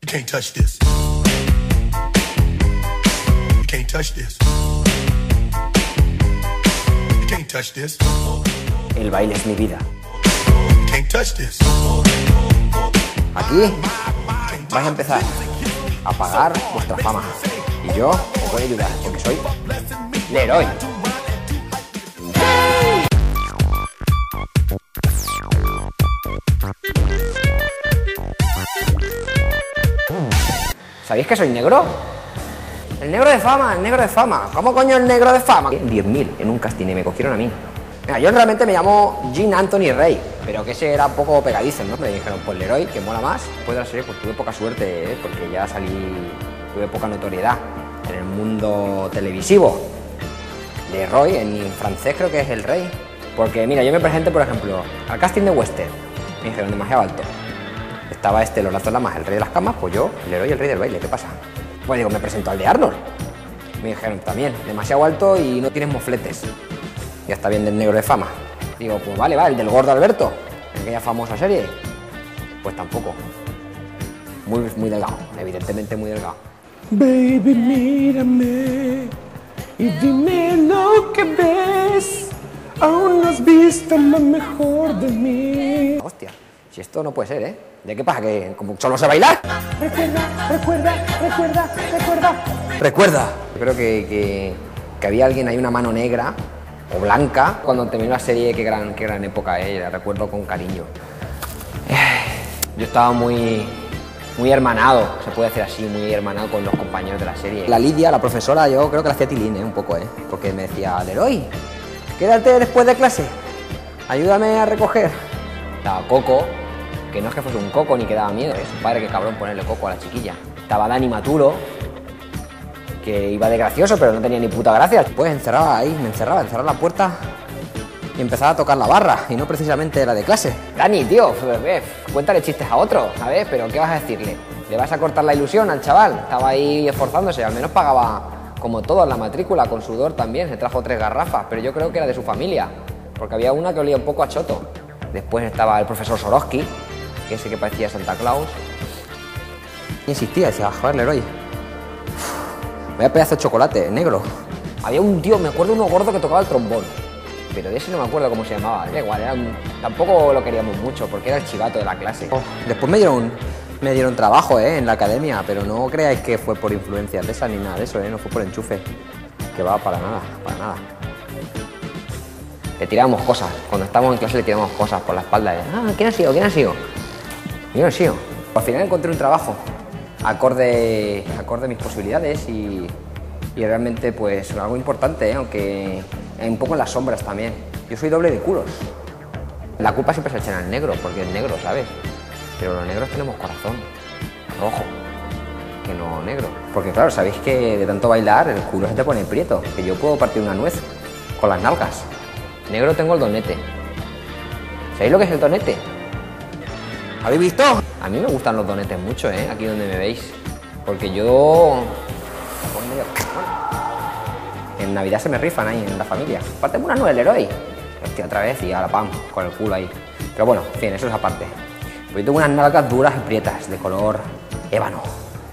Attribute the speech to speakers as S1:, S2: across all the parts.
S1: You can't touch this. You can't touch this. You can't touch this.
S2: El baile es mi vida.
S1: You can't touch this.
S2: Aquí vais a empezar a pagar vuestra fama. Y yo os voy a ayudar, porque soy Leroy. ¿Sabéis que soy negro? El negro de fama, el negro de fama. ¿Cómo coño el negro de fama? 10.000 en un casting y me cogieron a mí. Mira, yo realmente me llamo Jean Anthony Rey, pero que ese era un poco pegadizo, ¿no? Me dijeron, pues Leroy, que mola más. Después de la serie, pues tuve poca suerte, porque ya tuve poca notoriedad en el mundo televisivo. Leroy, en francés creo que es el rey. Porque mira, yo me presenté, por ejemplo, al casting de Western. Me dijeron, demasiado alto. Estaba los lazos lamas, el rey de las camas, pues yo, Leroy, el rey del baile, ¿qué pasa? Pues digo, me presento al de Arnold. Me dijeron, también, demasiado alto y no tienes mofletes. Ya está bien del negro de fama. Digo, pues vale, el del gordo Alberto, en aquella famosa serie. Pues tampoco. Muy delgado, evidentemente muy delgado.
S3: Baby, mírame y dime lo que ves. Aún no has visto lo mejor de mí.
S2: Hostia, si esto no puede ser, ¿eh? ¿De qué pasa? ¿Que como solo sé bailar? Recuerda. Yo creo que había alguien ahí, una mano negra o blanca, cuando terminó la serie. Qué gran época, la recuerdo con cariño. Yo estaba muy hermanado, se puede decir así, muy hermanado con los compañeros de la serie. La Lidia, la profesora, yo creo que la hacía tilín, un poco, porque me decía, Leroy, quédate después de clase, ayúdame a recoger. Estaba Coco, que no es que fuese un coco ni que daba miedo, es un padre que cabrón ponerle coco a la chiquilla. Estaba Dani Maturo, que iba de gracioso, pero no tenía ni puta gracia. Pues encerraba la puerta y empezaba a tocar la barra, y no precisamente la de clase. Dani, tío, cuéntale chistes a otro, ¿sabes? Pero ¿qué vas a decirle? ¿Le vas a cortar la ilusión al chaval? Estaba ahí esforzándose, al menos pagaba como todo en la matrícula, con sudor también, se trajo 3 garrafas, pero yo creo que era de su familia, porque había una que olía un poco a choto. Después estaba el profesor Sorosky, que ese que parecía Santa Claus. Y insistía, decía, joder, Leroy, vaya pedazo de chocolate, negro. Había un tío, me acuerdo, uno gordo que tocaba el trombón, pero de ese no me acuerdo cómo se llamaba, da igual, tampoco lo queríamos mucho, porque era el chivato de la clase. Después me dieron trabajo, en la academia, pero no creáis que fue por influencias de esa ni nada de eso, no fue por enchufe, que va, para nada. Le tirábamos cosas, cuando estábamos en clase le tirábamos cosas por la espalda. ¿Quién ha sido? Yo no he sido. Al final encontré un trabajo acorde a mis posibilidades y realmente pues algo importante, aunque un poco en las sombras también. Yo soy doble de culos. La culpa siempre se echa al negro, porque es negro, ¿sabes? Pero los negros tenemos corazón rojo, que no negro. Porque claro, sabéis que de tanto bailar el culo se te pone prieto, que yo puedo partir una nuez con las nalgas. Negro tengo el donete. ¿Sabéis lo que es el donete? ¿Habéis visto? A mí me gustan los donetes mucho, aquí donde me veis. Porque yo... en Navidad se me rifan ahí en la familia. Aparte una nuez, Leroy. Hostia, otra vez y ahora pam, con el culo ahí. Pero bueno, en fin, eso es aparte. Pues yo tengo unas nalgas duras y prietas, de color ébano.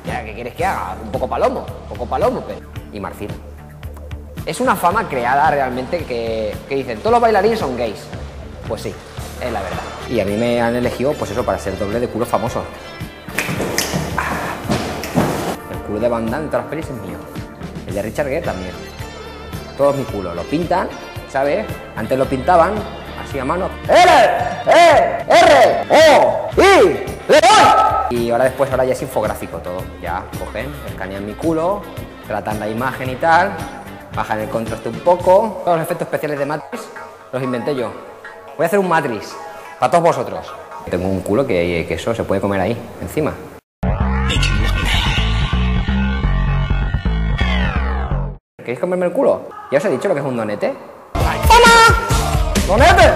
S2: ¿Ya qué quieres que haga? Un poco palomo, pero... y marfil. Es una fama creada realmente que dicen, todos los bailarines son gays. Pues sí, es la verdad. Y a mí me han elegido, pues eso, para ser doble de culo famoso. El culo de Van Damme en todas las pelis es mío. El de Richard Gere también. Todos mi culo. Lo pintan, ¿sabes? Antes lo pintaban así a mano. R-O-I Leroy. Y ahora ya es infográfico todo. Ya cogen, escanean mi culo, tratan la imagen y tal, bajan el contraste un poco. Todos los efectos especiales de Matrix los inventé yo. Voy a hacer un Matrix para todos vosotros. Tengo un culo que eso se puede comer ahí, encima. ¿Queréis comerme el culo? ¿Ya os he dicho lo que es un donete? ¡Hola! ¡Donete!